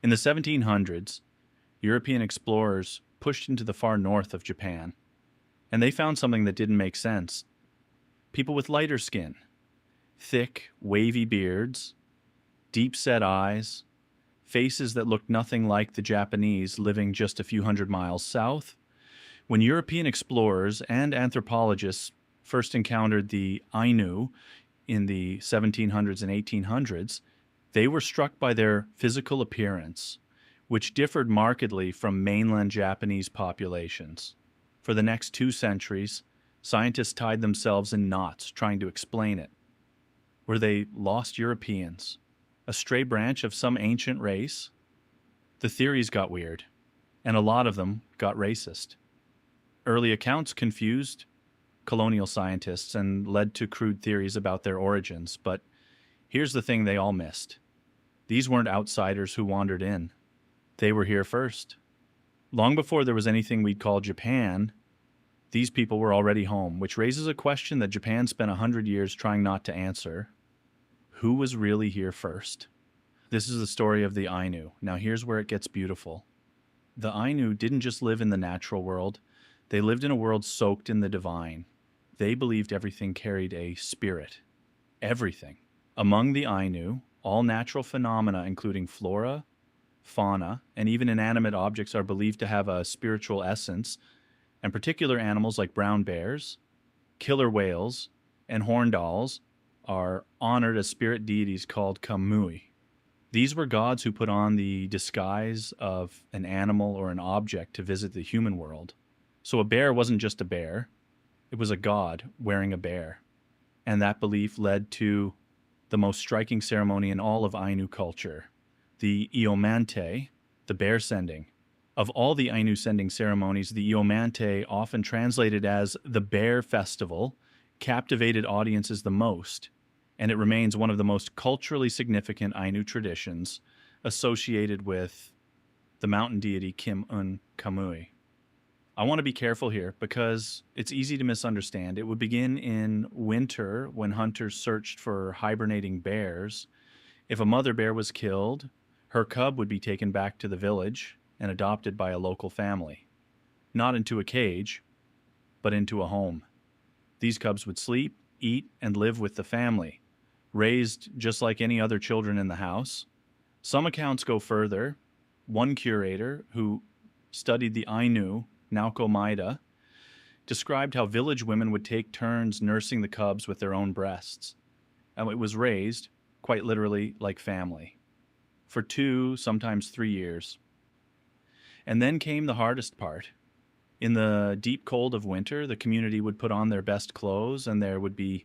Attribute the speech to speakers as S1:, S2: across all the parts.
S1: In the 1700s, European explorers pushed into the far north of Japan, and they found something that didn't make sense. People with lighter skin, thick, wavy beards, deep-set eyes, faces that looked nothing like the Japanese living just a few hundred miles south. When European explorers and anthropologists first encountered the Ainu in the 1700s and 1800s, they were struck by their physical appearance, which differed markedly from mainland Japanese populations. For the next 2 centuries, scientists tied themselves in knots trying to explain it. Were they lost Europeans? A stray branch of some ancient race? The theories got weird, and a lot of them got racist. Early accounts confused colonial scientists and led to crude theories about their origins, but here's the thing they all missed. These weren't outsiders who wandered in. They were here first. Long before there was anything we'd call Japan, these people were already home, which raises a question that Japan spent 100 years trying not to answer. Who was really here first? This is the story of the Ainu. Now here's where it gets beautiful. The Ainu didn't just live in the natural world. They lived in a world soaked in the divine. They believed everything carried a spirit. Everything. Among the Ainu, all natural phenomena, including flora, fauna, and even inanimate objects, are believed to have a spiritual essence, and particular animals like brown bears, killer whales, and horned owls are honored as spirit deities called kamui. These were gods who put on the disguise of an animal or an object to visit the human world. So a bear wasn't just a bear, it was a god wearing a bear. And that belief led to the most striking ceremony in all of Ainu culture, the Iomante, the bear sending. Of all the Ainu sending ceremonies, the Iomante, often translated as the bear festival, captivated audiences the most, and it remains one of the most culturally significant Ainu traditions associated with the mountain deity Kim-un Kamui. I want to be careful here because it's easy to misunderstand. It would begin in winter when hunters searched for hibernating bears. If a mother bear was killed, her cub would be taken back to the village and adopted by a local family. Not into a cage, but into a home. These cubs would sleep, eat, and live with the family, raised just like any other children in the house. Some accounts go further. One curator who studied the Ainu, Naoko Maeda, described how village women would take turns nursing the cubs with their own breasts. And it was raised, quite literally, like family, for 2, sometimes 3 years. And then came the hardest part. In the deep cold of winter, the community would put on their best clothes, and there would be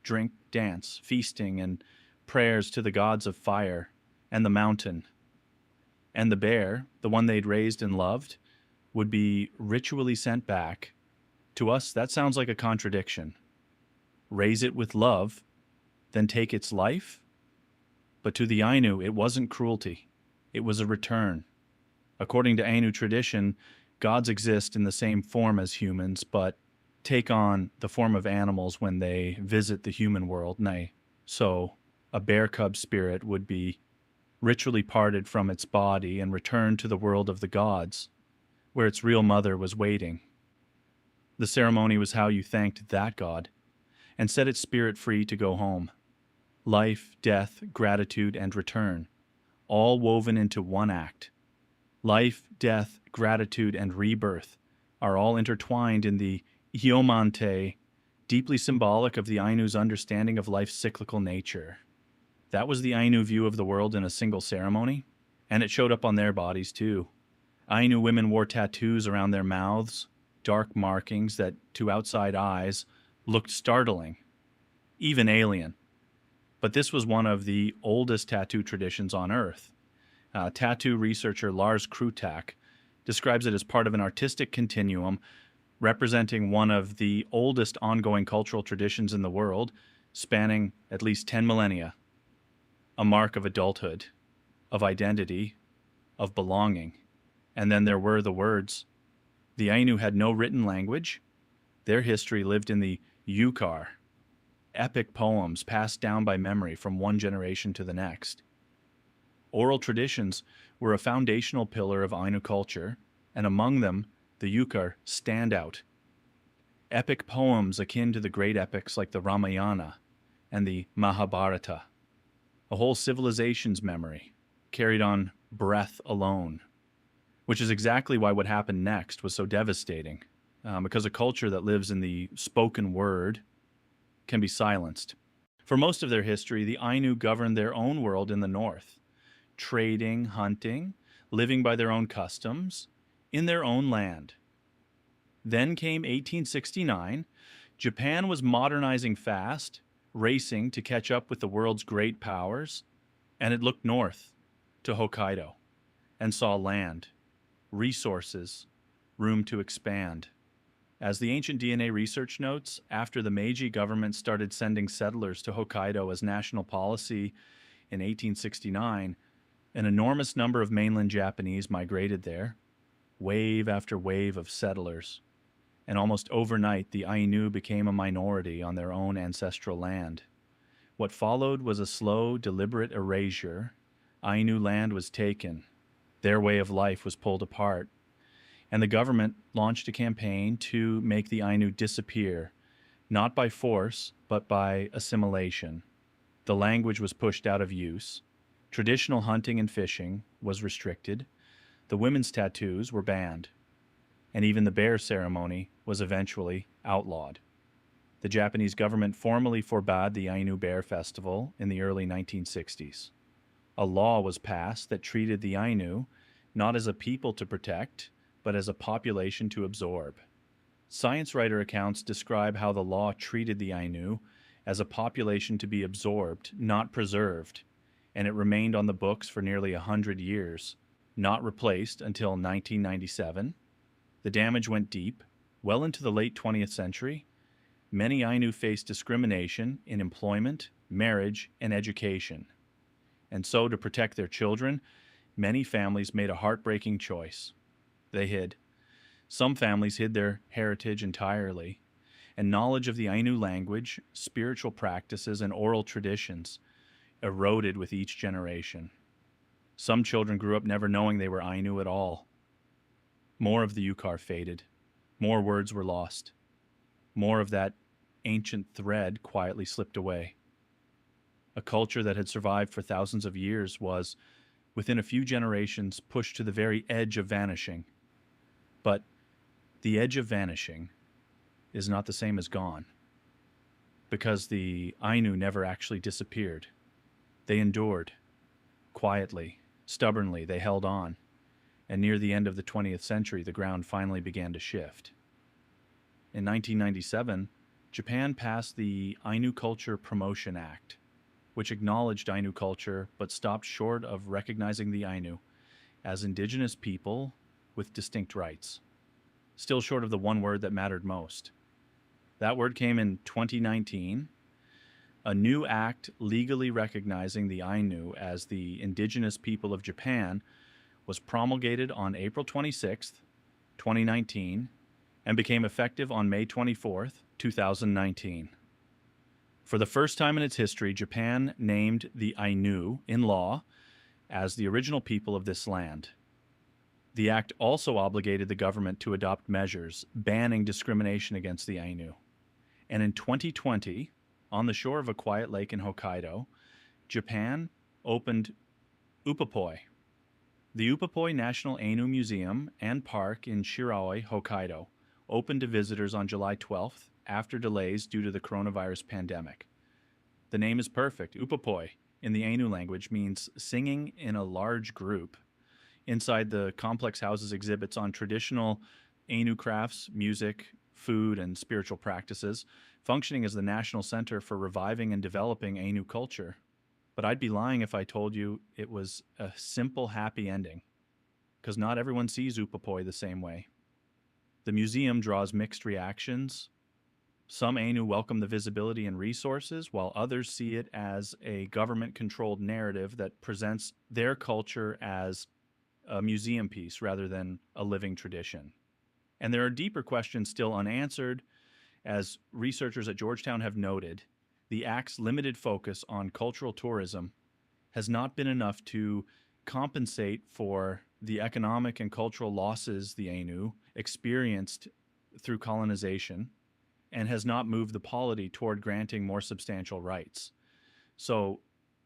S1: drink, dance, feasting, and prayers to the gods of fire and the mountain. And the bear, the one they'd raised and loved, would be ritually sent back. To us, that sounds like a contradiction. Raise it with love, then take its life? But to the Ainu, it wasn't cruelty. It was a return. According to Ainu tradition, gods exist in the same form as humans, but take on the form of animals when they visit the human world. Nay, so a bear cub spirit would be ritually parted from its body and returned to the world of the gods, where its real mother was waiting. The ceremony was how you thanked that god and set its spirit free to go home. Life, death, gratitude, and return, all woven into one act. Life, death, gratitude, and rebirth are all intertwined in the Iomante, deeply symbolic of the Ainu's understanding of life's cyclical nature. That was the Ainu view of the world in a single ceremony, and it showed up on their bodies too. Ainu women wore tattoos around their mouths, dark markings that, to outside eyes, looked startling, even alien. But this was one of the oldest tattoo traditions on Earth. Tattoo researcher Lars Krutak describes it as part of an artistic continuum representing one of the oldest ongoing cultural traditions in the world, spanning at least 10 millennia. A mark of adulthood, of identity, of belonging. And then there were the words. The Ainu had no written language. Their history lived in the Yukar, epic poems passed down by memory from one generation to the next. Oral traditions were a foundational pillar of Ainu culture, and among them, the yukar stand out. Epic poems akin to the great epics like the Ramayana and the Mahabharata. A whole civilization's memory, carried on breath alone, which is exactly why what happened next was so devastating, because a culture that lives in the spoken word can be silenced. For most of their history, the Ainu governed their own world in the north, trading, hunting, living by their own customs, in their own land. Then came 1869. Japan was modernizing fast, racing to catch up with the world's great powers, and it looked north to Hokkaido and saw land, resources, room to expand. As the ancient DNA research notes, after the Meiji government started sending settlers to Hokkaido as national policy in 1869, an enormous number of mainland Japanese migrated there, wave after wave of settlers. And almost overnight, the Ainu became a minority on their own ancestral land. What followed was a slow, deliberate erasure. Ainu land was taken. Their way of life was pulled apart. And the government launched a campaign to make the Ainu disappear, not by force, but by assimilation. The language was pushed out of use. Traditional hunting and fishing was restricted. The women's tattoos were banned. And even the bear ceremony was eventually outlawed. The Japanese government formally forbade the Ainu Bear Festival in the early 1960s. A law was passed that treated the Ainu not as a people to protect, but as a population to absorb. Science writer accounts describe how the law treated the Ainu as a population to be absorbed, not preserved, and it remained on the books for nearly 100 years, not replaced until 1997. The damage went deep, well into the late 20th century. Many Ainu faced discrimination in employment, marriage, and education. And so, to protect their children, many families made a heartbreaking choice. They hid. Some families hid their heritage entirely, and knowledge of the Ainu language, spiritual practices, and oral traditions eroded with each generation. Some children grew up never knowing they were Ainu at all. More of the yukar faded. More words were lost. More of that ancient thread quietly slipped away. A culture that had survived for thousands of years was, within a few generations, pushed to the very edge of vanishing. But the edge of vanishing is not the same as gone, because the Ainu never actually disappeared. They endured. Quietly, stubbornly, they held on. And near the end of the 20th century, the ground finally began to shift. In 1997, Japan passed the Ainu Culture Promotion Act, which acknowledged Ainu culture but stopped short of recognizing the Ainu as indigenous people with distinct rights, still short of the one word that mattered most. That word came in 2019. A new act legally recognizing the Ainu as the indigenous people of Japan was promulgated on April 26, 2019, and became effective on May 24, 2019. For the first time in its history, Japan named the Ainu in law as the original people of this land. The act also obligated the government to adopt measures banning discrimination against the Ainu. And in 2020, on the shore of a quiet lake in Hokkaido, Japan opened Upapoi, the Upapoi National Ainu Museum and Park in Shiraoi, Hokkaido, opened to visitors on July 12th after delays due to the coronavirus pandemic. The name is perfect. Upapoi, in the Ainu language, means singing in a large group. Inside, the complex houses exhibits on traditional Ainu crafts, music, food, and spiritual practices, functioning as the national center for reviving and developing Ainu culture. But I'd be lying if I told you it was a simple, happy ending, because not everyone sees Upapoi the same way. The museum draws mixed reactions. Some Ainu welcome the visibility and resources, while others see it as a government-controlled narrative that presents their culture as a museum piece rather than a living tradition. And there are deeper questions still unanswered. As researchers at Georgetown have noted, the Act's limited focus on cultural tourism has not been enough to compensate for the economic and cultural losses the Ainu experienced through colonization and has not moved the polity toward granting more substantial rights. So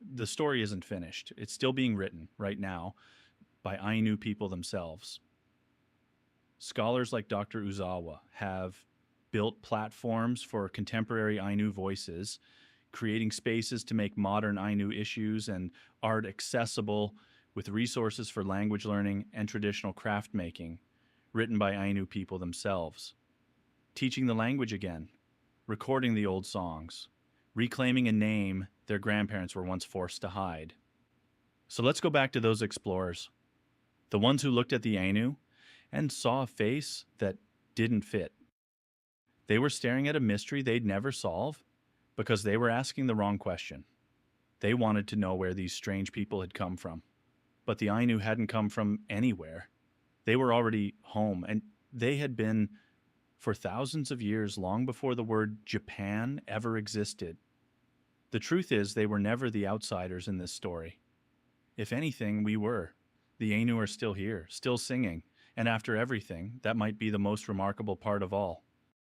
S1: the story isn't finished. It's still being written right now by Ainu people themselves. Scholars like Dr. Uzawa have built platforms for contemporary Ainu voices, creating spaces to make modern Ainu issues and art accessible with resources for language learning and traditional craft making, written by Ainu people themselves. Teaching the language again, recording the old songs, reclaiming a name their grandparents were once forced to hide. So let's go back to those explorers, the ones who looked at the Ainu and saw a face that didn't fit. They were staring at a mystery they'd never solve because they were asking the wrong question. They wanted to know where these strange people had come from. But the Ainu hadn't come from anywhere. They were already home, and they had been for thousands of years, long before the word Japan ever existed. The truth is, they were never the outsiders in this story. If anything, we were. The Ainu are still here, still singing, and after everything, that might be the most remarkable part of all.